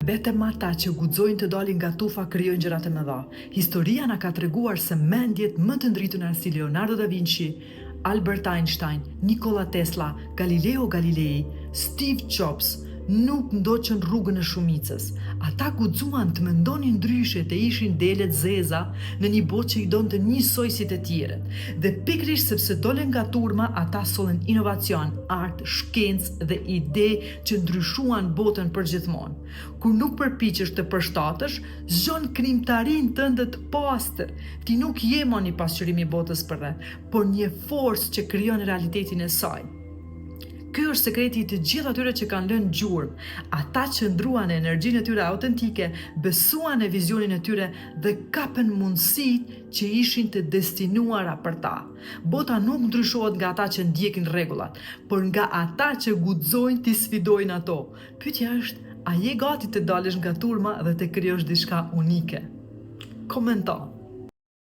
Vetëm ata që guxojnë të dalin nga tufa krijojnë gjëra të mëdha. Historia na ka treguar se mendjet më të ndrituna si Leonardo da Vinci, Albert Einstein, Nikola Tesla, Galileo Galilei, Steve Jobs nuk ndoqën rrugën e shumicës. Ata guxuan të mendonin ndryshe, të ishin dele të zeza në një botë që i donte njësoj si të tjerët. Dhe pikërisht sepse dolen nga turma, ata sollen inovacion, art, shkencë dhe ide që ndryshuan botën përgjithmonë. Kur nuk përpiqesh të përshtatësh, zgjon krijimtarinë tënde të pastër. Ti nuk je më një pasqyrim i botës përreth, por një forcë që krijon realitetin e saj. Ky është sekreti i të gjithë atyre që kanë lënë gjurmë, ata që ndruan energjinë e tyre autentike, besuan në vizionin e tyre dhe kapën mundësitë që ishin të destinuara për ta. Bota nuk ndryshohet nga ata që ndjekin rregullat, por nga ata që guxojnë të sfidojnë ato. Pyetja është, a je gati të dalësh nga turma dhe të krijosh diçka unike? Komento.